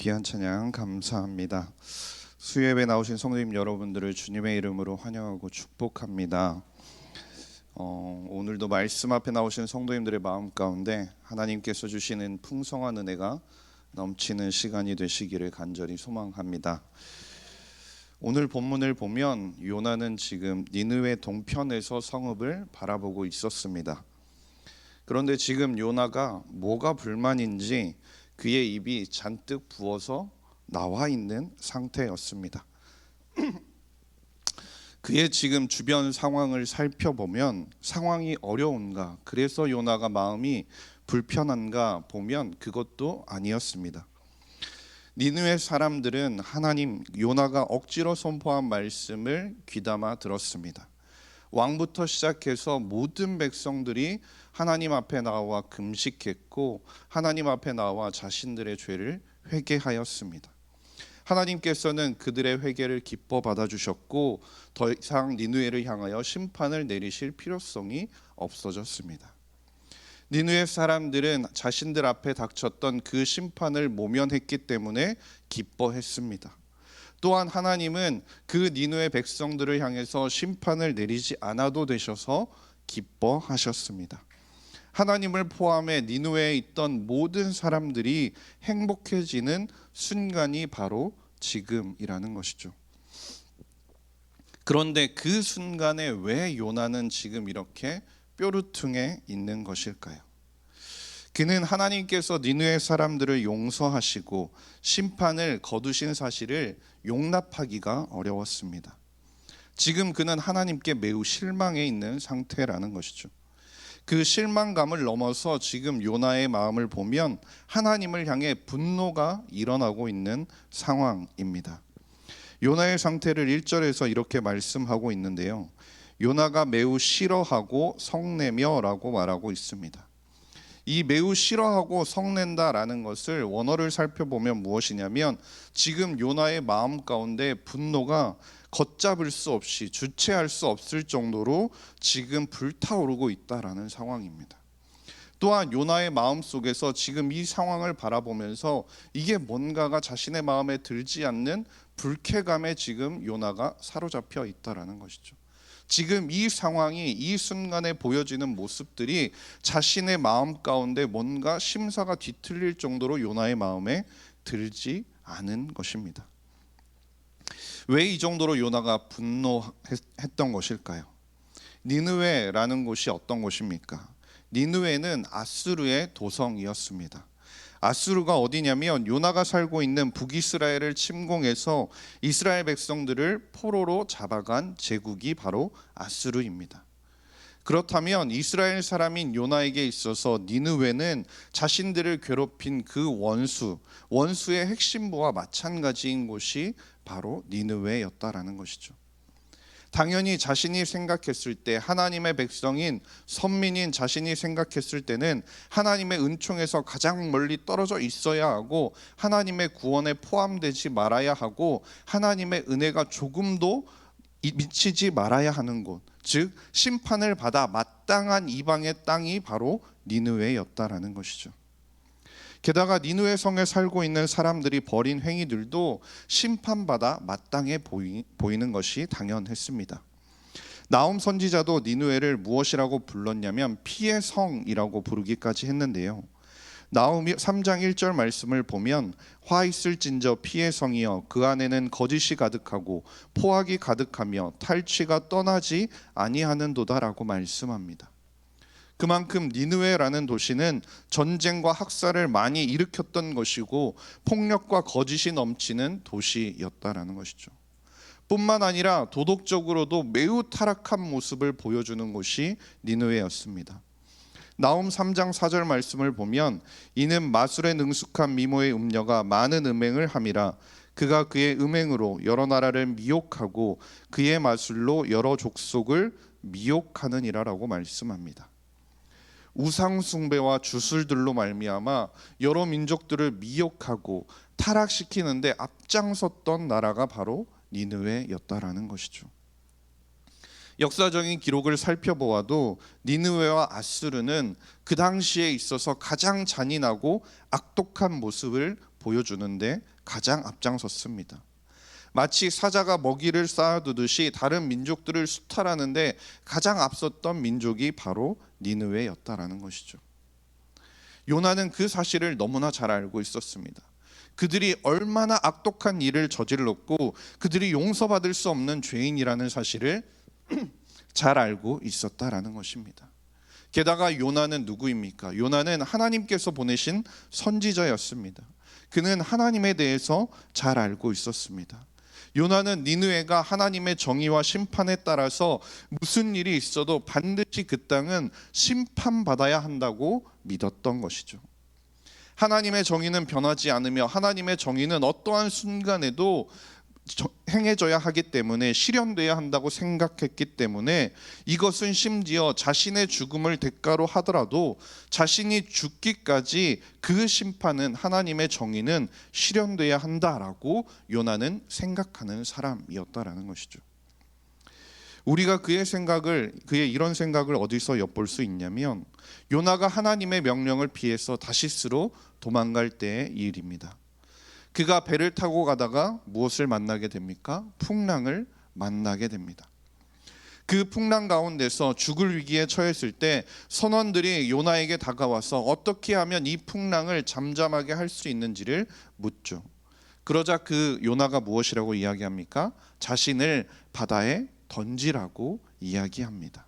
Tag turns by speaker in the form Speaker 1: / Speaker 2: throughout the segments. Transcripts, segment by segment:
Speaker 1: 귀한 찬양 감사합니다. 수요예배 나오신 성도님 여러분들을 주님의 이름으로 환영하고 축복합니다. 오늘도 말씀 앞에 나오신 성도님들의 마음 가운데 하나님께서 주시는 풍성한 은혜가 넘치는 시간이 되시기를 간절히 소망합니다. 오늘 본문을 보면 요나는 지금 니느웨 동편에서 성읍을 바라보고 있었습니다. 그런데 지금 요나가 뭐가 불만인지 그의 입이 잔뜩 부어서 나와 있는 상태였습니다. 그의 지금 주변 상황을 살펴보면 상황이 어려운가, 그래서 요나가 마음이 불편한가 보면 그것도 아니었습니다. 니느웨 사람들은 하나님 요나가 억지로 선포한 말씀을 귀담아 들었습니다. 왕부터 시작해서 모든 백성들이 하나님 앞에 나와 금식했고 하나님 앞에 나와 자신들의 죄를 회개하였습니다. 하나님께서는 그들의 회개를 기뻐 받아주셨고 더 이상 니느웨를 향하여 심판을 내리실 필요성이 없어졌습니다. 니느웨 사람들은 자신들 앞에 닥쳤던 그 심판을 모면했기 때문에 기뻐했습니다. 또한 하나님은 그 니느웨 백성들을 향해서 심판을 내리지 않아도 되셔서 기뻐하셨습니다. 하나님을 포함해 니느웨에 있던 모든 사람들이 행복해지는 순간이 바로 지금이라는 것이죠. 그런데 그 순간에 왜 요나는 지금 이렇게 뾰루퉁해 있는 것일까요? 그는 하나님께서 니느웨 사람들을 용서하시고 심판을 거두신 사실을 용납하기가 어려웠습니다. 지금 그는 하나님께 매우 실망해 있는 상태라는 것이죠. 그 실망감을 넘어서 지금 요나의 마음을 보면 하나님을 향해 분노가 일어나고 있는 상황입니다. 요나의 상태를 1절에서 이렇게 말씀하고 있는데요, 요나가 매우 싫어하고 성내며 라고 말하고 있습니다. 이 매우 싫어하고 성낸다라는 것을 원어를 살펴보면 무엇이냐면 지금 요나의 마음 가운데 분노가 걷잡을 수 없이 주체할 수 없을 정도로 지금 불타오르고 있다라는 상황입니다. 또한 요나의 마음 속에서 지금 이 상황을 바라보면서 이게 뭔가가 자신의 마음에 들지 않는 불쾌감에 지금 요나가 사로잡혀 있다라는 것이죠. 지금 이 상황이 이 순간에 보여지는 모습들이 자신의 마음 가운데 뭔가 심사가 뒤틀릴 정도로 요나의 마음에 들지 않은 것입니다. 왜 이 정도로 요나가 분노했던 것일까요? 니느웨라는 곳이 어떤 곳입니까? 니느웨는 아수르의 도성이었습니다. 아수르가 어디냐면 요나가 살고 있는 북이스라엘을 침공해서 이스라엘 백성들을 포로로 잡아간 제국이 바로 아수르입니다. 그렇다면 이스라엘 사람인 요나에게 있어서 니느웨는 자신들을 괴롭힌 그 원수의 핵심부와 마찬가지인 곳이 바로 니느웨였다라는 것이죠. 당연히 자신이 생각했을 때 하나님의 백성인 선민인 자신이 생각했을 때는 하나님의 은총에서 가장 멀리 떨어져 있어야 하고 하나님의 구원에 포함되지 말아야 하고 하나님의 은혜가 조금도 미치지 말아야 하는 곳, 즉 심판을 받아 마땅한 이방의 땅이 바로 니느웨였다라는 것이죠. 게다가 니느웨 성에 살고 있는 사람들이 벌인 행위들도 심판받아 마땅해 보이는 것이 당연했습니다. 나훔 선지자도 니느웨를 무엇이라고 불렀냐면 피의 성이라고 부르기까지 했는데요, 나훔 3장 1절 말씀을 보면 화 있을진저 피의 성이여 그 안에는 거짓이 가득하고 포악이 가득하며 탈취가 떠나지 아니하는도다라고 말씀합니다. 그만큼 니느웨라는 도시는 전쟁과 학살을 많이 일으켰던 것이고 폭력과 거짓이 넘치는 도시였다라는 것이죠. 뿐만 아니라 도덕적으로도 매우 타락한 모습을 보여주는 곳이 니느웨였습니다. 나훔 3장 4절 말씀을 보면 이는 마술에 능숙한 미모의 음녀가 많은 음행을 함이라 그가 그의 음행으로 여러 나라를 미혹하고 그의 마술로 여러 족속을 미혹하느니라 라고 말씀합니다. 우상 숭배와 주술들로 말미암아 여러 민족들을 미혹하고 타락시키는데 앞장섰던 나라가 바로 니느웨였다라는 것이죠. 역사적인 기록을 살펴보아도 니느웨와 아수르는 그 당시에 있어서 가장 잔인하고 악독한 모습을 보여주는데 가장 앞장섰습니다. 마치 사자가 먹이를 쌓아두듯이 다른 민족들을 수탈하는데 가장 앞섰던 민족이 바로 니느웨였다라는 것이죠. 요나는 그 사실을 너무나 잘 알고 있었습니다. 그들이 얼마나 악독한 일을 저질렀고 그들이 용서받을 수 없는 죄인이라는 사실을 잘 알고 있었다라는 것입니다. 게다가 요나는 누구입니까? 요나는 하나님께서 보내신 선지자였습니다. 그는 하나님에 대해서 잘 알고 있었습니다. 요나는 니느웨가 하나님의 정의와 심판에 따라서 무슨 일이 있어도 반드시 그 땅은 심판받아야 한다고 믿었던 것이죠. 하나님의 정의는 변하지 않으며 하나님의 정의는 어떠한 순간에도 행해져야 하기 때문에 실현돼야 한다고 생각했기 때문에 이것은 심지어 자신의 죽음을 대가로 하더라도 자신이 죽기까지 그 심판은 하나님의 정의는 실현돼야 한다라고 요나는 생각하는 사람이었다라는 것이죠. 우리가 그의 이런 생각을 어디서 엿볼 수 있냐면 요나가 하나님의 명령을 피해서 다시스로 도망갈 때의 일입니다. 그가 배를 타고 가다가 무엇을 만나게 됩니까? 풍랑을 만나게 됩니다. 그 풍랑 가운데서 죽을 위기에 처했을 때 선원들이 요나에게 다가와서 어떻게 하면 이 풍랑을 잠잠하게 할 수 있는지를 묻죠. 그러자 그 요나가 무엇이라고 이야기합니까? 자신을 바다에 던지라고 이야기합니다.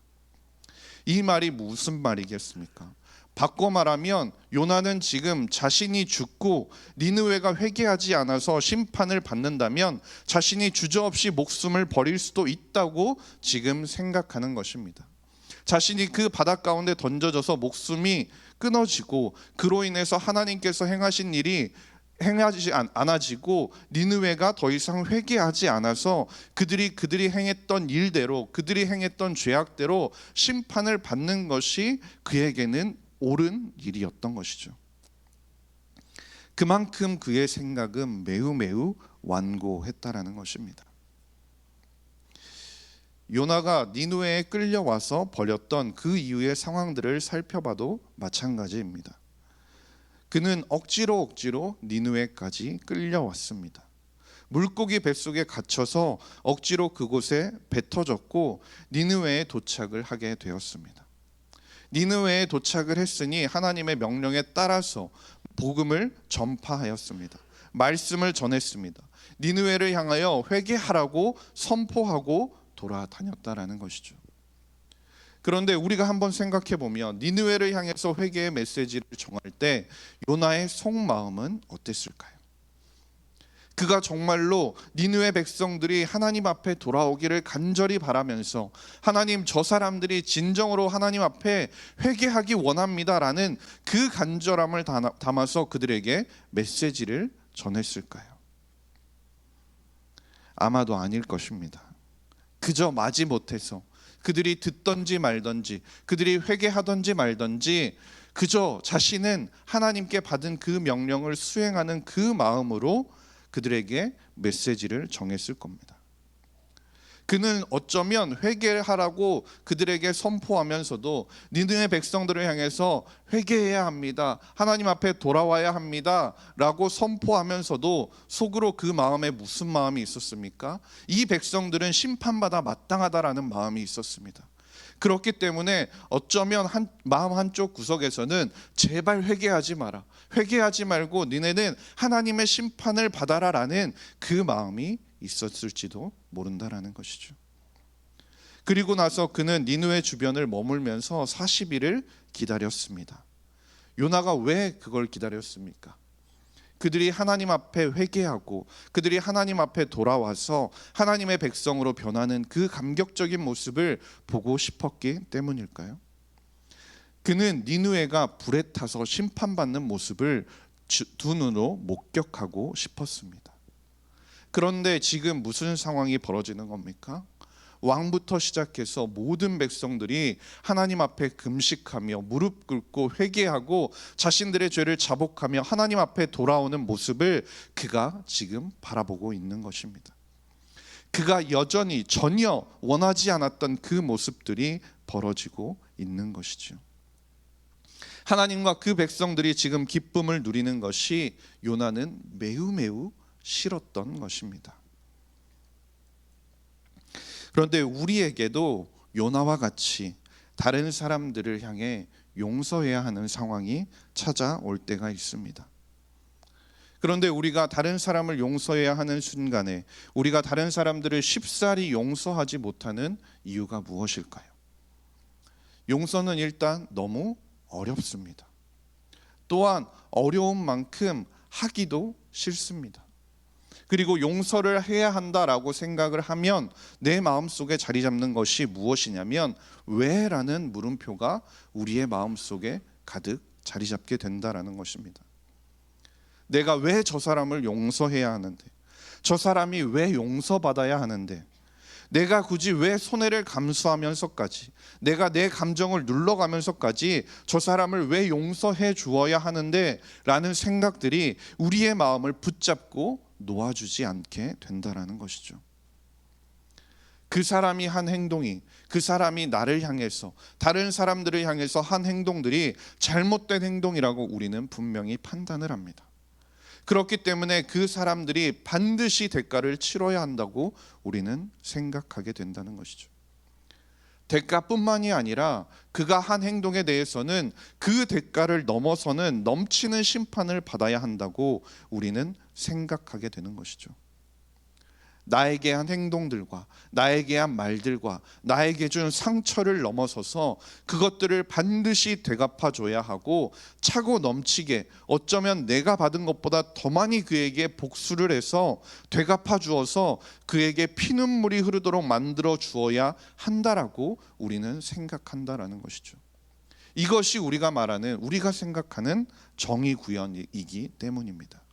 Speaker 1: 이 말이 무슨 말이겠습니까? 바꿔 말하면 요나는 지금 자신이 죽고 니느웨가 회개하지 않아서 심판을 받는다면 자신이 주저없이 목숨을 버릴 수도 있다고 지금 생각하는 것입니다. 자신이 그 바다 가운데 던져져서 목숨이 끊어지고 그로 인해서 하나님께서 행하신 일이 행하지 않아지고 니느웨가 더 이상 회개하지 않아서 그들이 행했던 일대로 그들이 행했던 죄악대로 심판을 받는 것이 그에게는 옳은 일이었던 것이죠. 그만큼 그의 생각은 매우 완고했다라는 것입니다. 요나가 니느웨에 끌려와서 벌였던 그 이후의 상황들을 살펴봐도 마찬가지입니다. 그는 억지로 니느웨까지 끌려왔습니다. 물고기 뱃속에 갇혀서 억지로 그곳에 뱉어졌고 니느웨에 도착을 하게 되었습니다. 니느웨에 도착을 했으니 하나님의 명령에 따라서 복음을 전파하였습니다. 말씀을 전했습니다. 니느웨를 향하여 회개하라고 선포하고 돌아다녔다라는 것이죠. 그런데 우리가 한번 생각해 보면 니느웨를 향해서 회개의 메시지를 전할 때 요나의 속마음은 어땠을까요? 그가 정말로 니느웨 백성들이 하나님 앞에 돌아오기를 간절히 바라면서 하나님, 저 사람들이 진정으로 하나님 앞에 회개하기 원합니다라는 그 간절함을 담아서 그들에게 메시지를 전했을까요? 아마도 아닐 것입니다. 그저 마지못해서 그들이 듣던지 말던지 그들이 회개하던지 말던지 그저 자신은 하나님께 받은 그 명령을 수행하는 그 마음으로 그들에게 메시지를 전했을 겁니다. 그는 어쩌면 회개하라고 그들에게 선포하면서도 니느웨 백성들을 향해서 회개해야 합니다, 하나님 앞에 돌아와야 합니다 라고 선포하면서도 속으로 그 마음에 무슨 마음이 있었습니까? 이 백성들은 심판받아 마땅하다라는 마음이 있었습니다. 그렇기 때문에 어쩌면 마음 한쪽 구석에서는 제발 회개하지 마라, 회개하지 말고 니네는 하나님의 심판을 받아라라는 그 마음이 있었을지도 모른다라는 것이죠. 그리고 나서 그는 니느웨 주변을 머물면서 40일을 기다렸습니다. 요나가 왜 그걸 기다렸습니까? 그들이 하나님 앞에 회개하고 그들이 하나님 앞에 돌아와서 하나님의 백성으로 변하는 그 감격적인 모습을 보고 싶었기 때문일까요? 그는 니느웨가 불에 타서 심판받는 모습을 두 눈으로 목격하고 싶었습니다. 그런데 지금 무슨 상황이 벌어지는 겁니까? 왕부터 시작해서 모든 백성들이 하나님 앞에 금식하며 무릎 꿇고 회개하고 자신들의 죄를 자복하며 하나님 앞에 돌아오는 모습을 그가 지금 바라보고 있는 것입니다. 그가 여전히 전혀 원하지 않았던 그 모습들이 벌어지고 있는 것이죠. 하나님과 그 백성들이 지금 기쁨을 누리는 것이 요나는 매우 싫었던 것입니다. 그런데 우리에게도 요나와 같이 다른 사람들을 향해 용서해야 하는 상황이 찾아올 때가 있습니다. 그런데 우리가 다른 사람을 용서해야 하는 순간에 우리가 다른 사람들을 쉽사리 용서하지 못하는 이유가 무엇일까요? 용서는 일단 너무 어렵습니다. 또한 어려운 만큼 하기도 싫습니다. 그리고 용서를 해야 한다라고 생각을 하면 내 마음속에 자리 잡는 것이 무엇이냐면 왜라는 물음표가 우리의 마음속에 가득 자리 잡게 된다라는 것입니다. 내가 왜 저 사람을 용서해야 하는데, 저 사람이 왜 용서받아야 하는데, 내가 굳이 왜 손해를 감수하면서까지, 내가 내 감정을 눌러가면서까지 저 사람을 왜 용서해 주어야 하는데 라는 생각들이 우리의 마음을 붙잡고 놓아주지 않게 된다라는 것이죠. 그 사람이 한 행동이, 그 사람이 나를 향해서, 다른 사람들을 향해서 한 행동들이 잘못된 행동이라고 우리는 분명히 판단을 합니다. 그렇기 때문에 그 사람들이 반드시 대가를 치러야 한다고 우리는 생각하게 된다는 것이죠. 대가뿐만이 아니라 그가 한 행동에 대해서는 그 대가를 넘어서는 넘치는 심판을 받아야 한다고 우리는 생각하게 되는 것이죠. 나에게 한 행동들과 나에게 한 말들과 나에게 준 상처를 넘어서서 그것들을 반드시 되갚아 줘야 하고 차고 넘치게 어쩌면 내가 받은 것보다 더 많이 그에게 복수를 해서 되갚아 주어서 그에게 피눈물이 흐르도록 만들어 주어야 한다라고 우리는 생각한다라는 것이죠. 이것이 우리가 말하는, 우리가 생각하는 정의 구현이기 때문입니다.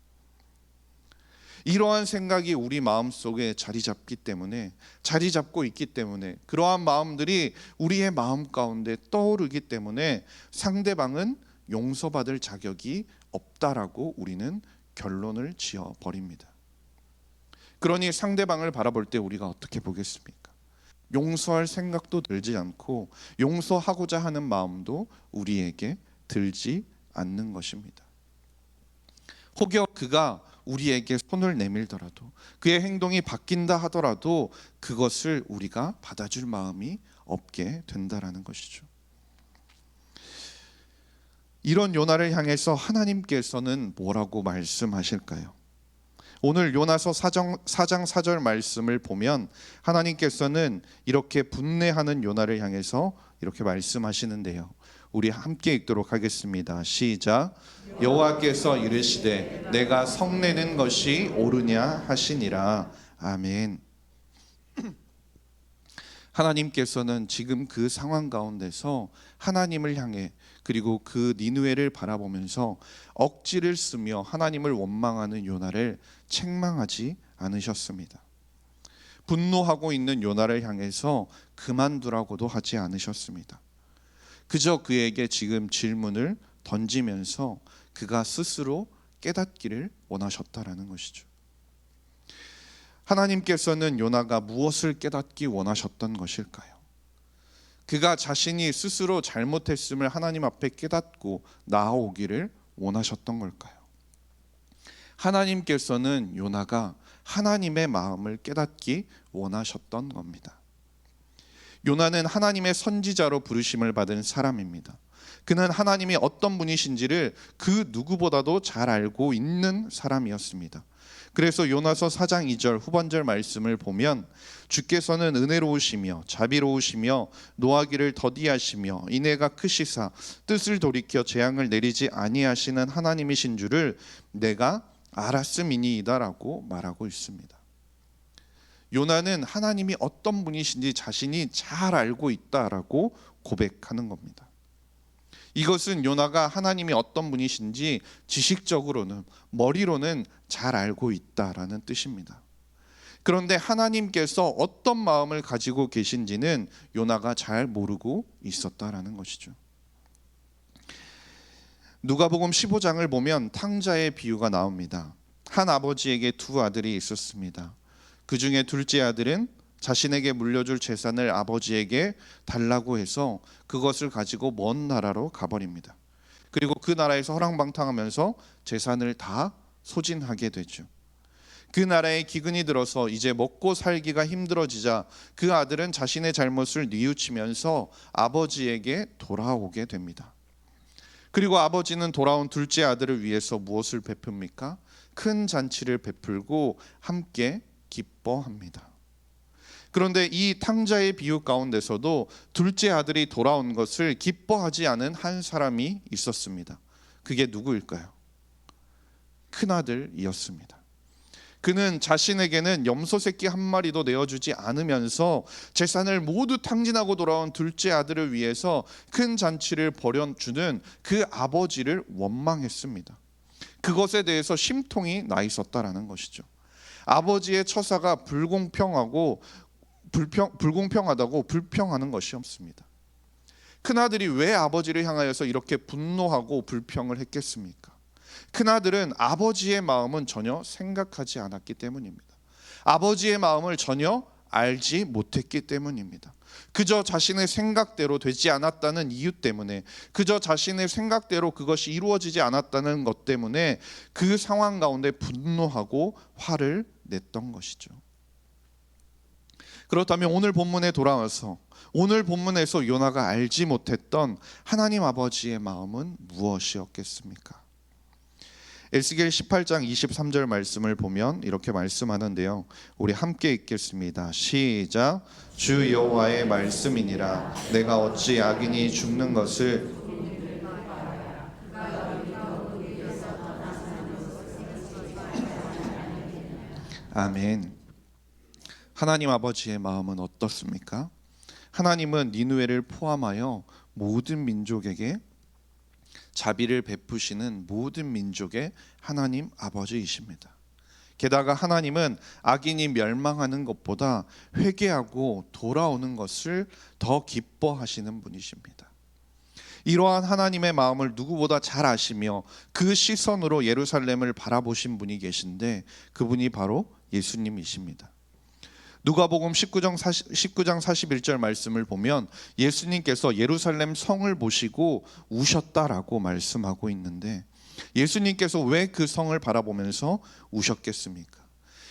Speaker 1: 이러한 생각이 우리 마음속에 자리 잡고 있기 때문에 그러한 마음들이 우리의 마음 가운데 떠오르기 때문에 상대방은 용서받을 자격이 없다라고 우리는 결론을 지어 버립니다. 그러니 상대방을 바라볼 때 우리가 어떻게 보겠습니까? 용서할 생각도 들지 않고 용서하고자 하는 마음도 우리에게 들지 않는 것입니다. 혹여 그가 우리에게 손을 내밀더라도, 그의 행동이 바뀐다 하더라도 그것을 우리가 받아줄 마음이 없게 된다라는 것이죠. 이런 요나를 향해서 하나님께서는 뭐라고 말씀하실까요? 오늘 요나서 4장 4절 말씀을 보면 하나님께서는 이렇게 분내하는 요나를 향해서 이렇게 말씀하시는데요. 우리 함께 읽도록 하겠습니다. 시작. 여호와께서 이르시되 내가 성내는 것이 옳으냐 하시니라. 아멘. 하나님께서는 지금 그 상황 가운데서 하나님을 향해 그리고 그 니느웨를 바라보면서 억지를 쓰며 하나님을 원망하는 요나를 책망하지 않으셨습니다. 분노하고 있는 요나를 향해서 그만두라고도 하지 않으셨습니다. 그저 그에게 지금 질문을 던지면서 그가 스스로 깨닫기를 원하셨다라는 것이죠. 하나님께서는 요나가 무엇을 깨닫기 원하셨던 것일까요? 그가 자신이 스스로 잘못했음을 하나님 앞에 깨닫고 나아오기를 원하셨던 걸까요? 하나님께서는 요나가 하나님의 마음을 깨닫기 원하셨던 겁니다. 요나는 하나님의 선지자로 부르심을 받은 사람입니다. 그는 하나님이 어떤 분이신지를 그 누구보다도 잘 알고 있는 사람이었습니다. 그래서 요나서 4장 2절 후반절 말씀을 보면 주께서는 은혜로우시며 자비로우시며 노하기를 더디하시며 인애가 크시사 뜻을 돌이켜 재앙을 내리지 아니하시는 하나님이신 줄을 내가 알았음이니이다라고 말하고 있습니다. 요나는 하나님이 어떤 분이신지 자신이 잘 알고 있다라고 고백하는 겁니다. 이것은 요나가 하나님이 어떤 분이신지 지식적으로는, 머리로는 잘 알고 있다라는 뜻입니다. 그런데 하나님께서 어떤 마음을 가지고 계신지는 요나가 잘 모르고 있었다라는 것이죠. 누가복음 15장을 보면 탕자의 비유가 나옵니다. 한 아버지에게 두 아들이 있었습니다. 그 중에 둘째 아들은 자신에게 물려줄 재산을 아버지에게 달라고 해서 그것을 가지고 먼 나라로 가버립니다. 그리고 그 나라에서 허랑방탕하면서 재산을 다 소진하게 되죠. 그 나라에 기근이 들어서 이제 먹고 살기가 힘들어지자 그 아들은 자신의 잘못을 뉘우치면서 아버지에게 돌아오게 됩니다. 그리고 아버지는 돌아온 둘째 아들을 위해서 무엇을 베풉니까? 큰 잔치를 베풀고 함께 기뻐합니다. 그런데 이 탕자의 비유 가운데서도 둘째 아들이 돌아온 것을 기뻐하지 않은 한 사람이 있었습니다. 그게 누구일까요? 큰아들이었습니다. 그는 자신에게는 염소 새끼 한 마리도 내어주지 않으면서 재산을 모두 탕진하고 돌아온 둘째 아들을 위해서 큰 잔치를 벌여주는 그 아버지를 원망했습니다. 그것에 대해서 심통이 나 있었다라는 것이죠. 아버지의 처사가 불공평하다고 불평하는 것이 없습니다. 큰아들이 왜 아버지를 향하여서 이렇게 분노하고 불평을 했겠습니까? 큰아들은 아버지의 마음은 전혀 생각하지 않았기 때문입니다. 아버지의 마음을 전혀 알지 못했기 때문입니다. 그저 자신의 생각대로 되지 않았다는 이유 때문에, 그저 자신의 생각대로 그것이 이루어지지 않았다는 것 때문에 그 상황 가운데 분노하고 화를 냈던 것이죠. 그렇다면 오늘 본문에 돌아와서 오늘 본문에서 요나가 알지 못했던 하나님 아버지의 마음은 무엇이었겠습니까? 에스겔 18장 23절 말씀을 보면 이렇게 말씀하는데요. 우리 함께 읽겠습니다. 시작. 주 여호와의 말씀이니라. 내가 어찌 악인이 죽는 것을 아멘. 하나님 아버지의 마음은 어떻습니까? 하나님은 니느웨를 포함하여 모든 민족에게 자비를 베푸시는 모든 민족의 하나님 아버지이십니다. 게다가 하나님은 악인이 멸망하는 것보다 회개하고 돌아오는 것을 더 기뻐하시는 분이십니다. 이러한 하나님의 마음을 누구보다 잘 아시며 그 시선으로 예루살렘을 바라보신 분이 계신데 그분이 바로 예수님이십니다. 누가복음 19장 41절 말씀을 보면 예수님께서 예루살렘 성을 보시고 우셨다라고 말씀하고 있는데, 예수님께서 왜 그 성을 바라보면서 우셨겠습니까?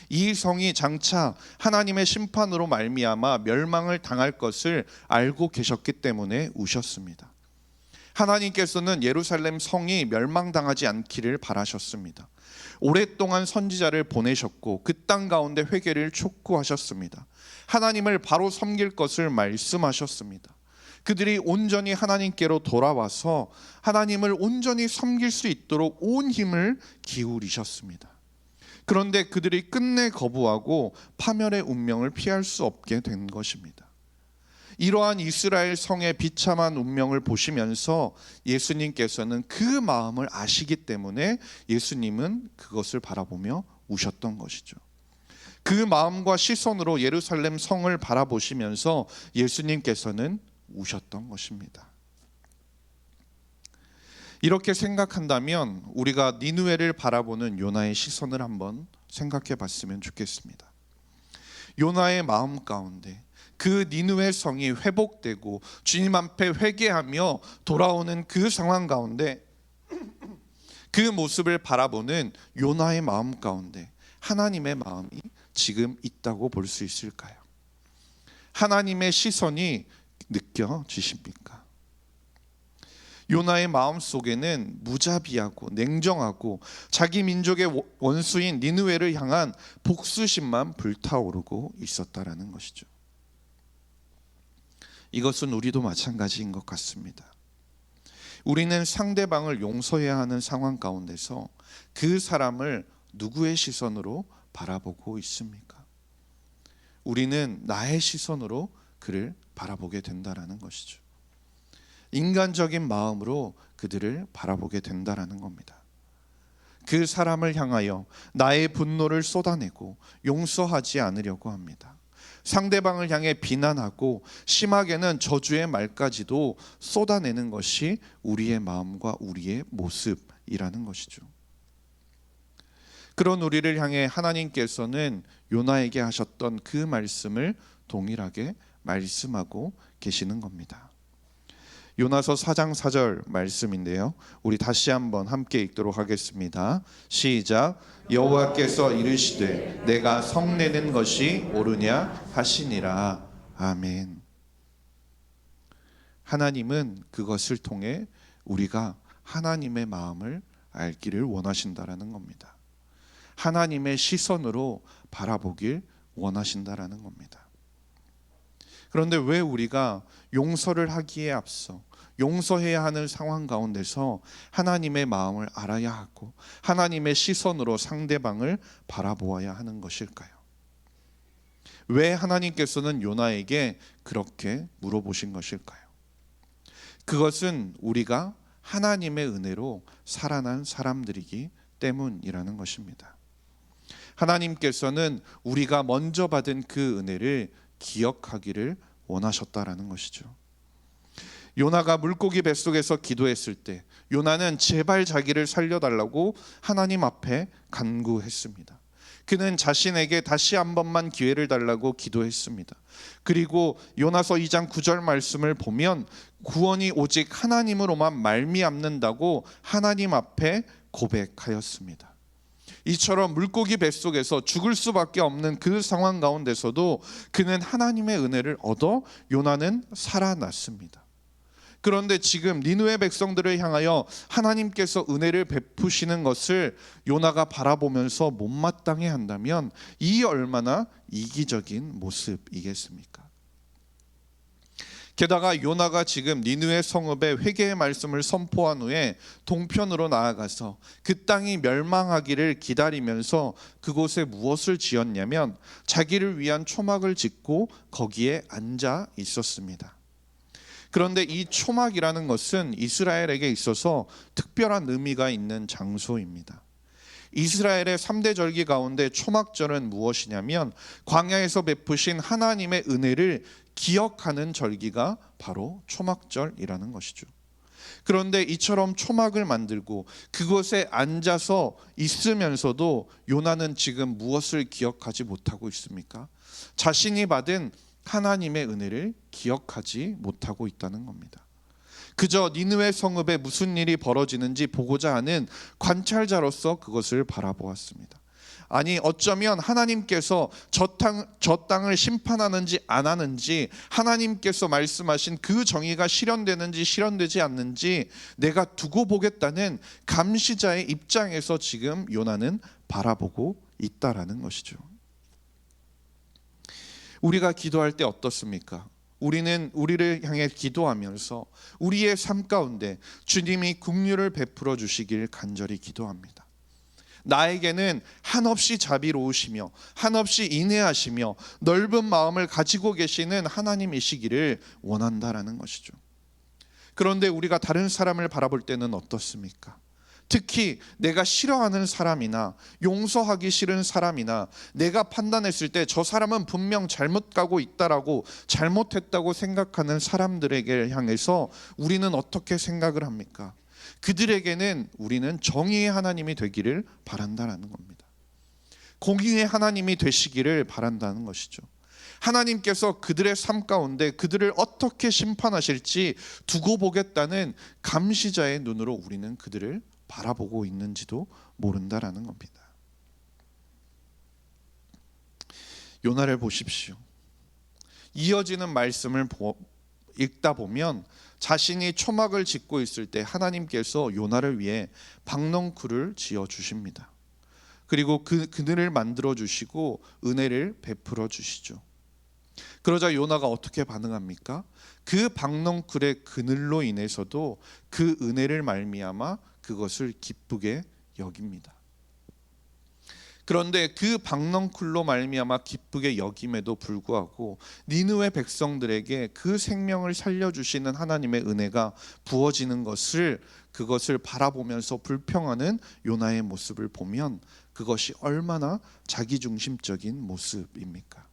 Speaker 1: 이 성이 장차 하나님의 심판으로 말미암아 멸망을 당할 것을 알고 계셨기 때문에 우셨습니다. 하나님께서는 예루살렘 성이 멸망당하지 않기를 바라셨습니다. 오랫동안 선지자를 보내셨고 그 땅 가운데 회개를 촉구하셨습니다. 하나님을 바로 섬길 것을 말씀하셨습니다. 그들이 온전히 하나님께로 돌아와서 하나님을 온전히 섬길 수 있도록 온 힘을 기울이셨습니다. 그런데 그들이 끝내 거부하고 파멸의 운명을 피할 수 없게 된 것입니다. 이러한 이스라엘 성의 비참한 운명을 보시면서 예수님께서는 그 마음을 아시기 때문에 예수님은 그것을 바라보며 우셨던 것이죠. 그 마음과 시선으로 예루살렘 성을 바라보시면서 예수님께서는 우셨던 것입니다. 이렇게 생각한다면 우리가 니느웨를 바라보는 요나의 시선을 한번 생각해 봤으면 좋겠습니다. 요나의 마음 가운데 그 니느웨 성이 회복되고 주님 앞에 회개하며 돌아오는 그 상황 가운데 그 모습을 바라보는 요나의 마음 가운데 하나님의 마음이 지금 있다고 볼 수 있을까요? 하나님의 시선이 느껴지십니까? 요나의 마음 속에는 무자비하고 냉정하고 자기 민족의 원수인 니느웨를 향한 복수심만 불타오르고 있었다라는 것이죠. 이것은 우리도 마찬가지인 것 같습니다. 우리는 상대방을 용서해야 하는 상황 가운데서 그 사람을 누구의 시선으로 바라보고 있습니까? 우리는 나의 시선으로 그를 바라보게 된다라는 것이죠. 인간적인 마음으로 그들을 바라보게 된다라는 겁니다. 그 사람을 향하여 나의 분노를 쏟아내고 용서하지 않으려고 합니다. 상대방을 향해 비난하고 심하게는 저주의 말까지도 쏟아내는 것이 우리의 마음과 우리의 모습이라는 것이죠. 그런 우리를 향해 하나님께서는 요나에게 하셨던 그 말씀을 동일하게 말씀하고 계시는 겁니다. 요나서 4장 4절 말씀인데요. 우리 다시 한번 함께 읽도록 하겠습니다. 시작. 여호와께서 이르시되 내가 성내는 것이 옳으냐 하시니라. 아멘. 하나님은 그것을 통해 우리가 하나님의 마음을 알기를 원하신다라는 겁니다. 하나님의 시선으로 바라보길 원하신다라는 겁니다. 그런데 왜 우리가 용서를 하기에 앞서 용서해야 하는 상황 가운데서 하나님의 마음을 알아야 하고 하나님의 시선으로 상대방을 바라보아야 하는 것일까요? 왜 하나님께서는 요나에게 그렇게 물어보신 것일까요? 그것은 우리가 하나님의 은혜로 살아난 사람들이기 때문이라는 것입니다. 하나님께서는 우리가 먼저 받은 그 은혜를 기억하기를 원하셨다라는 것이죠. 요나가 물고기 뱃속에서 기도했을 때 요나는 제발 자기를 살려달라고 하나님 앞에 간구했습니다. 그는 자신에게 다시 한 번만 기회를 달라고 기도했습니다. 그리고 요나서 2장 9절 말씀을 보면 구원이 오직 하나님으로만 말미암는다고 하나님 앞에 고백하였습니다. 이처럼 물고기 뱃속에서 죽을 수밖에 없는 그 상황 가운데서도 그는 하나님의 은혜를 얻어 요나는 살아났습니다. 그런데 지금 니느웨 백성들을 향하여 하나님께서 은혜를 베푸시는 것을 요나가 바라보면서 못마땅해 한다면 이 얼마나 이기적인 모습이겠습니까? 게다가 요나가 지금 니느웨 성읍에 회개의 말씀을 선포한 후에 동편으로 나아가서 그 땅이 멸망하기를 기다리면서 그곳에 무엇을 지었냐면 자기를 위한 초막을 짓고 거기에 앉아 있었습니다. 그런데 이 초막이라는 것은 이스라엘에게 있어서 특별한 의미가 있는 장소입니다. 이스라엘의 3대 절기 가운데 초막절은 무엇이냐면 광야에서 베푸신 하나님의 은혜를 기억하는 절기가 바로 초막절이라는 것이죠. 그런데 이처럼 초막을 만들고 그곳에 앉아서 있으면서도 요나는 지금 무엇을 기억하지 못하고 있습니까? 자신이 받은 하나님의 은혜를 기억하지 못하고 있다는 겁니다. 그저 니느웨 성읍에 무슨 일이 벌어지는지 보고자 하는 관찰자로서 그것을 바라보았습니다. 아니 어쩌면 하나님께서 저 땅을 심판하는지 안 하는지, 하나님께서 말씀하신 그 정의가 실현되는지 실현되지 않는지 내가 두고 보겠다는 감시자의 입장에서 지금 요나는 바라보고 있다라는 것이죠. 우리가 기도할 때 어떻습니까? 우리는 우리를 향해 기도하면서 우리의 삶 가운데 주님이 긍휼을 베풀어 주시길 간절히 기도합니다. 나에게는 한없이 자비로우시며 한없이 인애하시며 넓은 마음을 가지고 계시는 하나님이시기를 원한다라는 것이죠. 그런데 우리가 다른 사람을 바라볼 때는 어떻습니까? 특히 내가 싫어하는 사람이나 용서하기 싫은 사람이나 내가 판단했을 때 저 사람은 분명 잘못 가고 있다라고 잘못했다고 생각하는 사람들에게 향해서 우리는 어떻게 생각을 합니까? 그들에게는 우리는 정의의 하나님이 되기를 바란다는 겁니다. 공의의 하나님이 되시기를 바란다는 것이죠. 하나님께서 그들의 삶 가운데 그들을 어떻게 심판하실지 두고 보겠다는 감시자의 눈으로 우리는 그들을 바라보고 있는지도 모른다라는 겁니다. 요나를 보십시오. 이어지는 말씀을 읽다 보면 자신이 초막을 짓고 있을 때 하나님께서 요나를 위해 박넝쿨을 지어 주십니다. 그리고 그늘을 만들어 주시고 은혜를 베풀어 주시죠. 그러자 요나가 어떻게 반응합니까? 그 박넝쿨의 그늘로 인해서도 그 은혜를 말미암아 그것을 기쁘게 여깁니다. 그런데 그 박넝쿨로 말미암아 기쁘게 여김에도 불구하고 니느웨 백성들에게 그 생명을 살려주시는 하나님의 은혜가 부어지는 것을 그것을 바라보면서 불평하는 요나의 모습을 보면 그것이 얼마나 자기중심적인 모습입니까?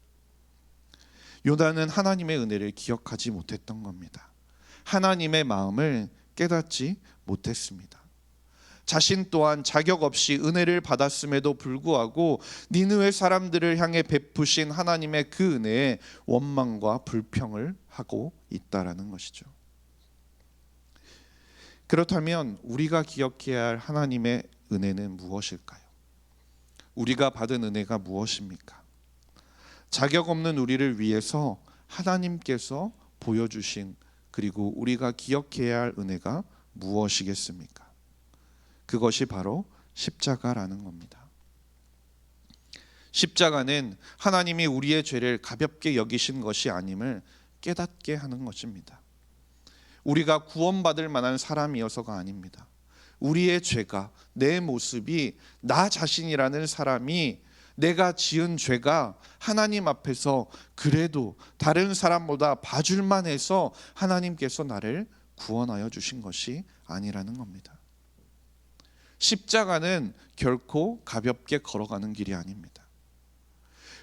Speaker 1: 요나는 하나님의 은혜를 기억하지 못했던 겁니다. 하나님의 마음을 깨닫지 못했습니다. 자신 또한 자격 없이 은혜를 받았음에도 불구하고 니느웨 사람들을 향해 베푸신 하나님의 그 은혜에 원망과 불평을 하고 있다라는 것이죠. 그렇다면 우리가 기억해야 할 하나님의 은혜는 무엇일까요? 우리가 받은 은혜가 무엇입니까? 자격 없는 우리를 위해서 하나님께서 보여주신, 그리고 우리가 기억해야 할 은혜가 무엇이겠습니까? 그것이 바로 십자가라는 겁니다. 십자가는 하나님이 우리의 죄를 가볍게 여기신 것이 아님을 깨닫게 하는 것입니다. 우리가 구원받을 만한 사람이어서가 아닙니다. 우리의 죄가, 내 모습이, 나 자신이라는 사람이, 내가 지은 죄가 하나님 앞에서 그래도 다른 사람보다 봐줄만 해서 하나님께서 나를 구원하여 주신 것이 아니라는 겁니다. 십자가는 결코 가볍게 걸어가는 길이 아닙니다.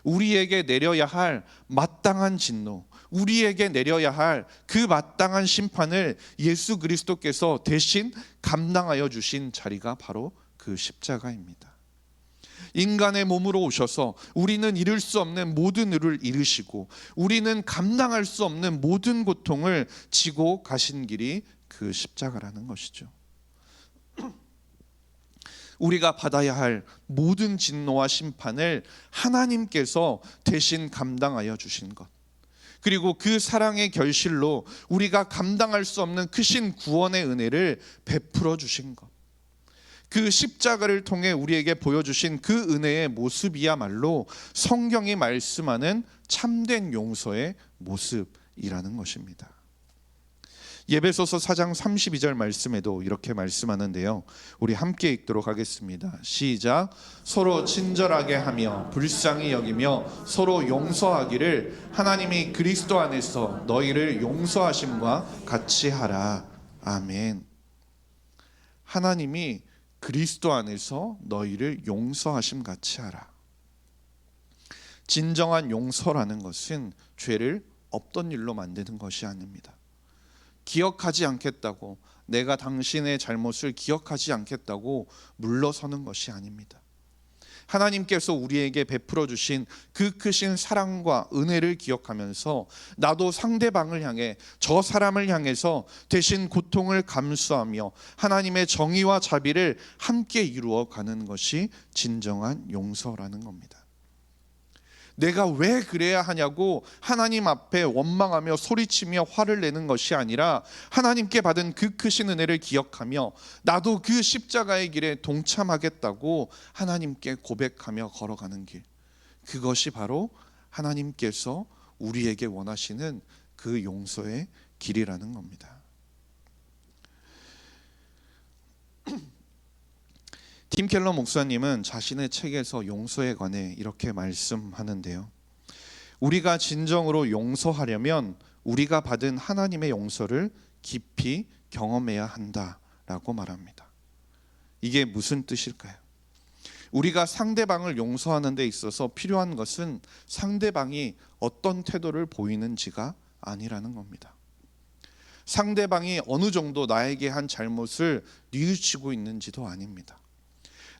Speaker 1: 우리에게 내려야 할 마땅한 진노, 우리에게 내려야 할 그 마땅한 심판을 예수 그리스도께서 대신 감당하여 주신 자리가 바로 그 십자가입니다. 인간의 몸으로 오셔서 우리는 이룰 수 없는 모든 일을 이루시고 우리는 감당할 수 없는 모든 고통을 지고 가신 길이 그 십자가라는 것이죠. 우리가 받아야 할 모든 진노와 심판을 하나님께서 대신 감당하여 주신 것, 그리고 그 사랑의 결실로 우리가 감당할 수 없는 크신 구원의 은혜를 베풀어 주신 것, 그 십자가를 통해 우리에게 보여주신 그 은혜의 모습이야말로 성경이 말씀하는 참된 용서의 모습이라는 것입니다. 예배소서 4장 32절 말씀에도 이렇게 말씀하는데요, 우리 함께 읽도록 하겠습니다. 시작. 서로 친절하게 하며 불쌍히 여기며 서로 용서하기를 하나님이 그리스도 안에서 너희를 용서하심과 같이 하라. 아멘. 하나님이 그리스도 안에서 너희를 용서하심 같이 하라. 진정한 용서라는 것은 죄를 없던 일로 만드는 것이 아닙니다. 기억하지 않겠다고, 내가 당신의 잘못을 기억하지 않겠다고 물러서는 것이 아닙니다. 하나님께서 우리에게 베풀어 주신 그 크신 사랑과 은혜를 기억하면서 나도 상대방을 향해, 저 사람을 향해서 대신 고통을 감수하며 하나님의 정의와 자비를 함께 이루어 가는 것이 진정한 용서라는 겁니다. 내가 왜 그래야 하냐고 하나님 앞에 원망하며 소리치며 화를 내는 것이 아니라 하나님께 받은 그 크신 은혜를 기억하며 나도 그 십자가의 길에 동참하겠다고 하나님께 고백하며 걸어가는 길, 그것이 바로 하나님께서 우리에게 원하시는 그 용서의 길이라는 겁니다. 팀 켈러 목사님은 자신의 책에서 용서에 관해 이렇게 말씀하는데요, 우리가 진정으로 용서하려면 우리가 받은 하나님의 용서를 깊이 경험해야 한다라고 말합니다. 이게 무슨 뜻일까요? 우리가 상대방을 용서하는 데 있어서 필요한 것은 상대방이 어떤 태도를 보이는지가 아니라는 겁니다. 상대방이 어느 정도 나에게 한 잘못을 뉘우치고 있는지도 아닙니다.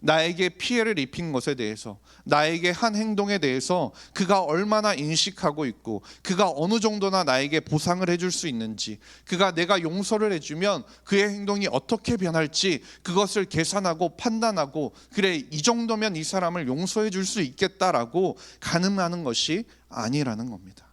Speaker 1: 나에게 피해를 입힌 것에 대해서, 나에게 한 행동에 대해서 그가 얼마나 인식하고 있고 그가 어느 정도나 나에게 보상을 해줄 수 있는지, 그가 내가 용서를 해주면 그의 행동이 어떻게 변할지 그것을 계산하고 판단하고, 그래 이 정도면 이 사람을 용서해 줄 수 있겠다라고 가늠하는 것이 아니라는 겁니다.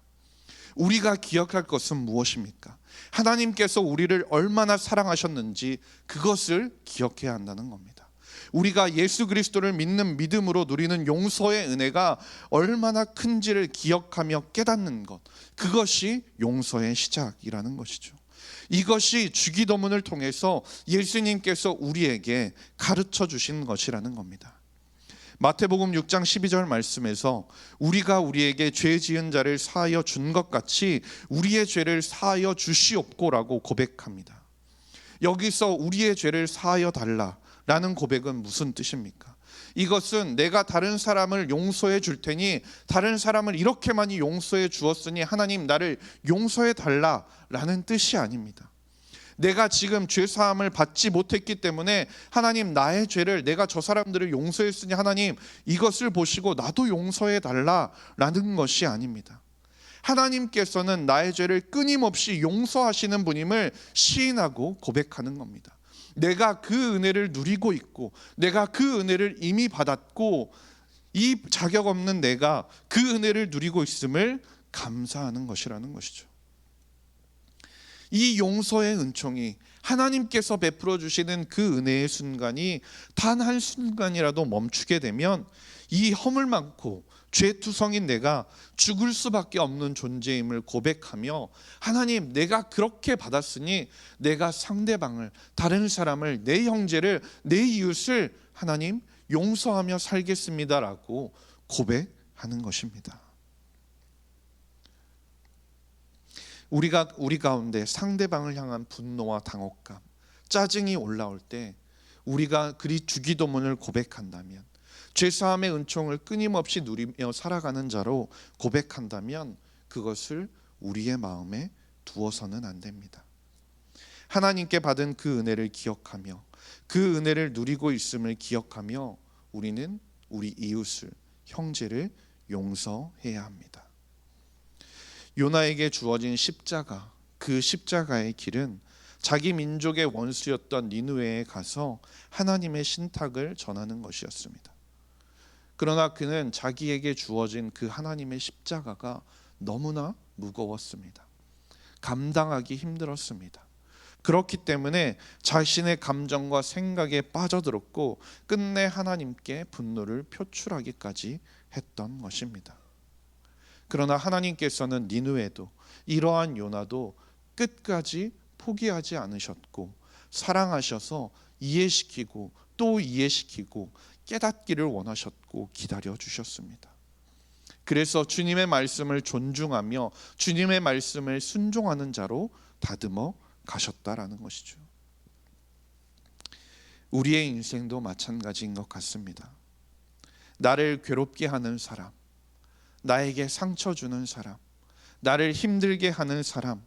Speaker 1: 우리가 기억할 것은 무엇입니까? 하나님께서 우리를 얼마나 사랑하셨는지 그것을 기억해야 한다는 겁니다. 우리가 예수 그리스도를 믿는 믿음으로 누리는 용서의 은혜가 얼마나 큰지를 기억하며 깨닫는 것, 그것이 용서의 시작이라는 것이죠. 이것이 주기도문을 통해서 예수님께서 우리에게 가르쳐 주신 것이라는 겁니다. 마태복음 6장 12절 말씀에서 우리가 우리에게 죄 지은 자를 사하여 준 것 같이 우리의 죄를 사하여 주시옵고라고 고백합니다. 여기서 우리의 죄를 사하여 달라 라는 고백은 무슨 뜻입니까? 이것은 내가 다른 사람을 용서해 줄 테니, 다른 사람을 이렇게 많이 용서해 주었으니 하나님 나를 용서해 달라라는 뜻이 아닙니다. 내가 지금 죄사함을 받지 못했기 때문에 하나님 나의 죄를, 내가 저 사람들을 용서했으니 하나님 이것을 보시고 나도 용서해 달라라는 것이 아닙니다. 하나님께서는 나의 죄를 끊임없이 용서하시는 분임을 시인하고 고백하는 겁니다. 내가 그 은혜를 누리고 있고 내가 그 은혜를 이미 받았고 이 자격 없는 내가 그 은혜를 누리고 있음을 감사하는 것이라는 것이죠. 이 용서의 은총이 하나님께서 베풀어 주시는 그 은혜의 순간이 단 한순간이라도 멈추게 되면 이 허물 많고 죄투성인 내가 죽을 수밖에 없는 존재임을 고백하며 하나님, 내가 그렇게 받았으니 내가 상대방을, 다른 사람을, 내 형제를, 내 이웃을 하나님 용서하며 살겠습니다라고 고백하는 것입니다. 우리 가운데 상대방을 향한 분노와 당혹감, 짜증이 올라올 때 우리가 그리 주기도문을 고백한다면, 죄사함의 은총을 끊임없이 누리며 살아가는 자로 고백한다면 그것을 우리의 마음에 두어서는 안 됩니다. 하나님께 받은 그 은혜를 기억하며 그 은혜를 누리고 있음을 기억하며 우리는 우리 이웃을, 형제를 용서해야 합니다. 요나에게 주어진 십자가, 그 십자가의 길은 자기 민족의 원수였던 니느웨에 가서 하나님의 신탁을 전하는 것이었습니다. 그러나 그는 자기에게 주어진 그 하나님의 십자가가 너무나 무거웠습니다. 감당하기 힘들었습니다. 그렇기 때문에 자신의 감정과 생각에 빠져들었고 끝내 하나님께 분노를 표출하기까지 했던 것입니다. 그러나 하나님께서는 니느웨도 이러한 요나도 끝까지 포기하지 않으셨고 사랑하셔서 이해시키고 또 이해시키고 깨닫기를 원하셨고 기다려 주셨습니다. 그래서 주님의 말씀을 존중하며 주님의 말씀을 순종하는 자로 다듬어 가셨다라는 것이죠. 우리의 인생도 마찬가지인 것 같습니다. 나를 괴롭게 하는 사람, 나에게 상처 주는 사람, 나를 힘들게 하는 사람,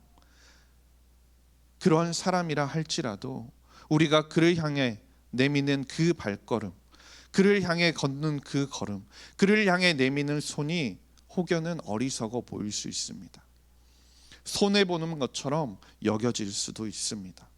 Speaker 1: 그런 사람이라 할지라도 우리가 그를 향해 내미는 그 발걸음, 그를 향해 걷는 그 걸음, 그를 향해 내미는 손이 혹여는 어리석어 보일 수 있습니다. 손해보는 것처럼 여겨질 수도 있습니다.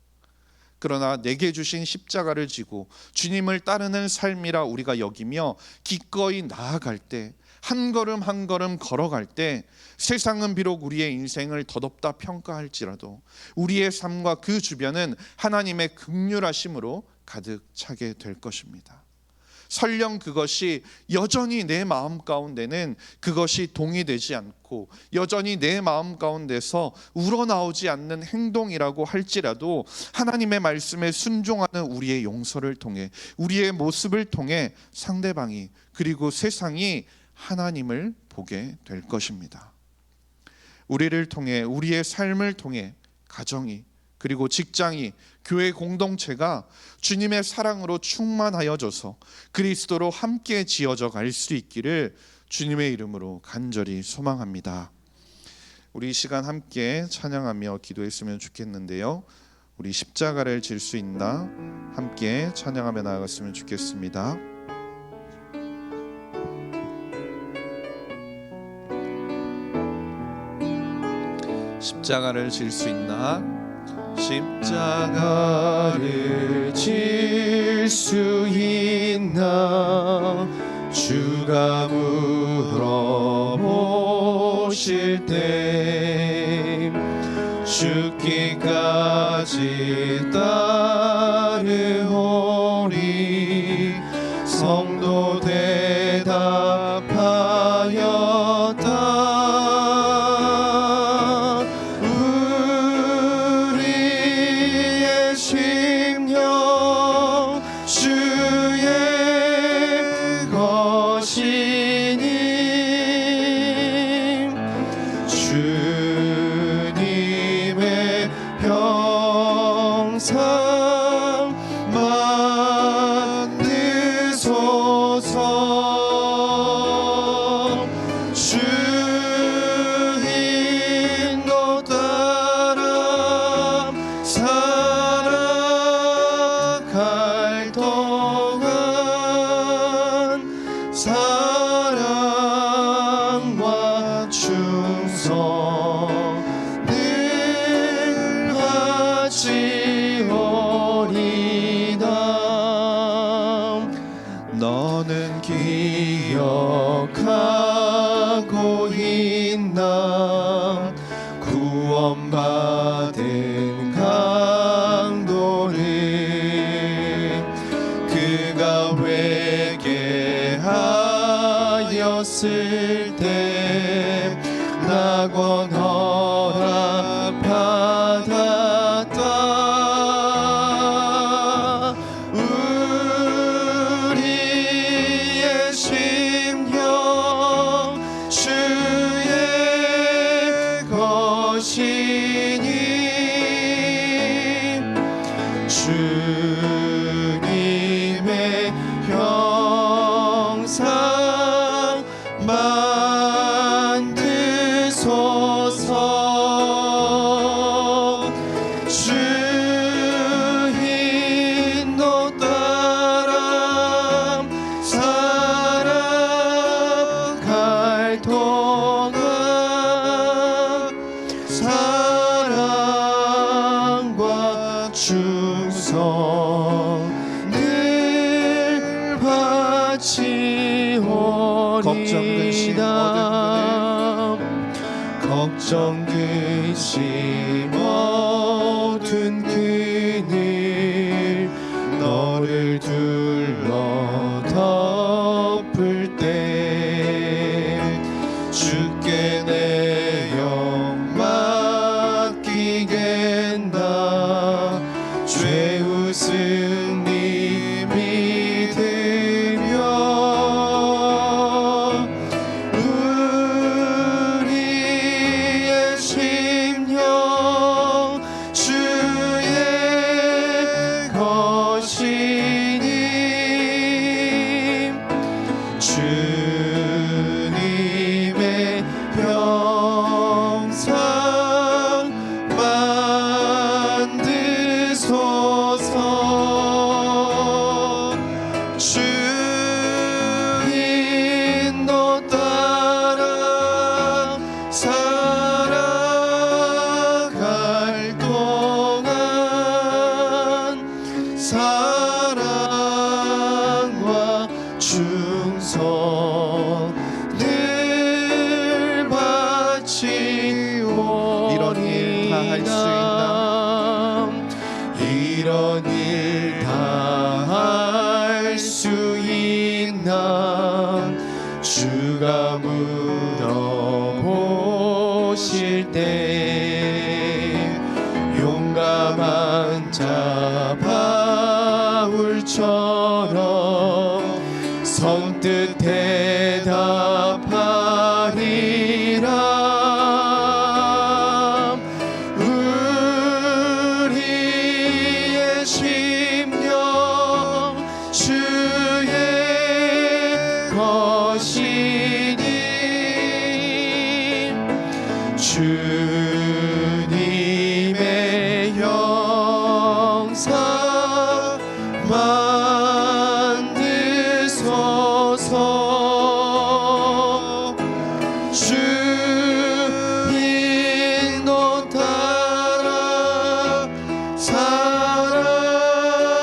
Speaker 1: 그러나 내게 주신 십자가를 지고 주님을 따르는 삶이라 우리가 여기며 기꺼이 나아갈 때, 한 걸음 한 걸음 걸어갈 때 세상은 비록 우리의 인생을 덧없다 평가할지라도 우리의 삶과 그 주변은 하나님의 긍휼하심으로 가득 차게 될 것입니다. 설령 그것이 여전히 내 마음 가운데는 그것이 동의되지 않고 여전히 내 마음 가운데서 우러나오지 않는 행동이라고 할지라도 하나님의 말씀에 순종하는 우리의 용서를 통해, 우리의 모습을 통해 상대방이, 그리고 세상이 하나님을 보게 될 것입니다. 우리를 통해, 우리의 삶을 통해 가정이, 그리고 직장이, 교회 공동체가 주님의 사랑으로 충만하여져서 그리스도로 함께 지어져 갈 수 있기를 주님의 이름으로 간절히 소망합니다. 우리 이 시간 함께 찬양하며 기도했으면 좋겠는데요, 우리 십자가를 질 수 있나 함께 찬양하며 나아갔으면 좋겠습니다. 십자가를 질 수 있나? 십자가를 질 수 있나? 주가 물어보실 때 죽기까지 따르오리. 성도 대답하였다. 만드소서. 너는 기억하고 있나 구원받은 강도를 그가 회개하였을 때 낙원 허락 받았다. 우리의 심령 주의 것이니 주님의 형상 만드소서. 주 인도 따라 살아갈 동안 사랑과 충성을 바치오리이다. 걱정 근심 어두운 그늘 너를 둘러 덮을 때 주께 내 영 맡기겠나. 죄 웃음 니 믿으며 우리의 심령 주의 것이니 주님의 형상 만드소서. 주 인도 따라 살아갈 동안 사랑과 충성을 바치오리이다. 이런 일 다 할 수 있나? 이런 일 다 할 수 있나? 주가 물어보실 때 용감한 자 바울처럼 선뜻 대답하리라. 우리의 심령 주의 것이니 주님의 형상 만드소서. 주 인도 따라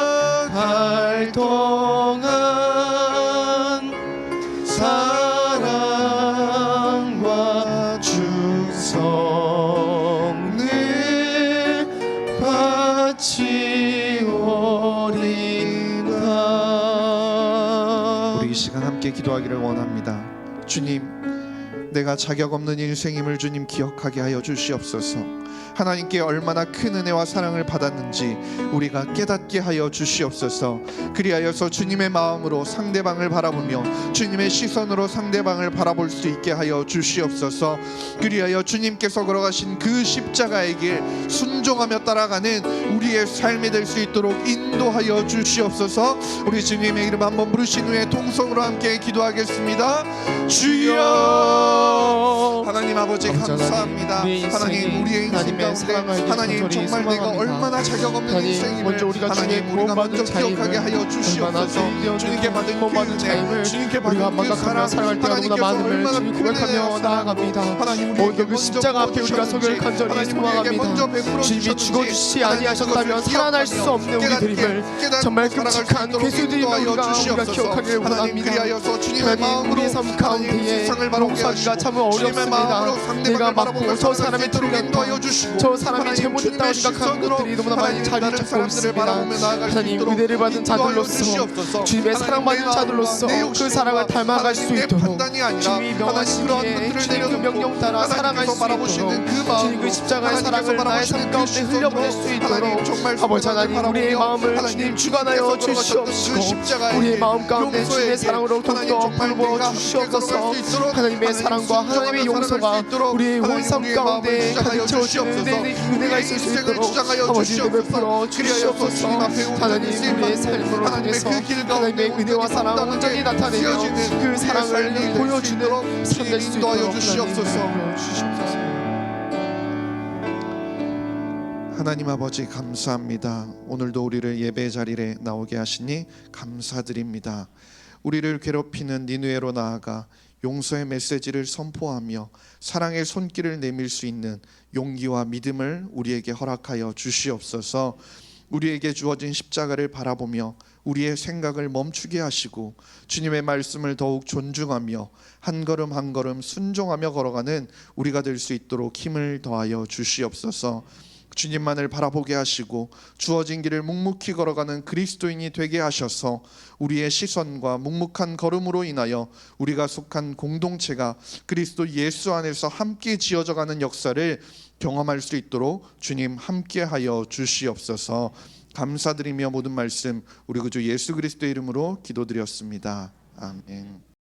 Speaker 1: 살아갈 동안 사랑과 충성을 바치오리이다. 우리 이 시간 함께 기도하기를 원합니다. 주님, 내가 자격 없는 인생임을 주님 기억하게 하여 주시옵소서. 하나님께 얼마나 큰 은혜와 사랑을 받았는지 우리가 깨닫게 하여 주시옵소서. 그리하여서 주님의 마음으로 상대방을 바라보며 주님의 시선으로 상대방을 바라볼 수 있게 하여 주시옵소서. 그리하여 주님께서 걸어가신 그 십자가의 길 순종하며 따라가는 우리의 삶이 될 수 있도록 인도하여 주시옵소서. 우리 주님의 이름 한번 부르신 후에 통성으로 함께 기도하겠습니다. 주여 하나님 아버지 감사합니다. 하나님 우리의 인생 가운데 하나님 정말 내가 얼마나 자격 없는 인생임을 하나님 우리가 먼저 기억하게 하여 주시옵소서. 주님께 받은 그 은혜, 주님께 받은 그 사랑, 하나님께서 얼마나 고백하며 나아갑니다. 하나님 우리에게
Speaker 2: 그 십자가 앞에 우리가 속을 간절히 소망합니다. 주님이 죽어주시지 아니하셨다면 살아날 수 없는 우리들임을 정말 끔찍한 괴수들임을 우리가 기억하길 원합니다. 하나님 우리의 삶 가운데에 용서하기가 참 어렵습니다. 내가 맞고 저 사람의 틀렸다, 저 사람이 잘못했다고 생각하는 것들이 너무나 많이 자리 잡고 있습니다. 하나님 은혜를 받은 자들로서, 주님의 사랑받은 자들로서 그 사랑을 닮아갈 수 있도록 주님이 명하시기에 주님 그 명령 따라 살아갈 수 있도록 주님 그 십자가의 사랑을 나의 삶 가운데 흘려보낼 수 있도록 아버지 하나님 우리의 마음을 주님 주관하여 주시옵시고 우리의 마음 가운데 주님의 사랑으로 더욱더 불어부어 주시옵소서. 하나님의 사랑과 하나님의 용서가 우리의 온 삶 가운데 가득 채워주는 은혜가 있을 수 있도록 아버지 베풀어 주시옵소서. 하나님 우리의 삶으로 통해서 하나님의 은혜와 사랑 온전히 나타내며 그 사랑을 보여주는 삶 될 수 있도록 주시옵소서.
Speaker 1: 하나님 아버지 감사합니다. 오늘도 우리를 예배 자리에 나오게 하시니 감사드립니다. 우리를 괴롭히는 니느웨로 나아가 용서의 메시지를 선포하며 사랑의 손길을 내밀 수 있는 용기와 믿음을 우리에게 허락하여 주시옵소서. 우리에게 주어진 십자가를 바라보며 우리의 생각을 멈추게 하시고 주님의 말씀을 더욱 존중하며 한 걸음 한 걸음 순종하며 걸어가는 우리가 될 수 있도록 힘을 더하여 주시옵소서. 주님만을 바라보게 하시고 주어진 길을 묵묵히 걸어가는 그리스도인이 되게 하셔서 우리의 시선과 묵묵한 걸음으로 인하여 우리가 속한 공동체가 그리스도 예수 안에서 함께 지어져가는 역사를 경험할 수 있도록 주님 함께하여 주시옵소서. 감사드리며 모든 말씀 우리 구주 예수 그리스도의 이름으로 기도드렸습니다. 아멘.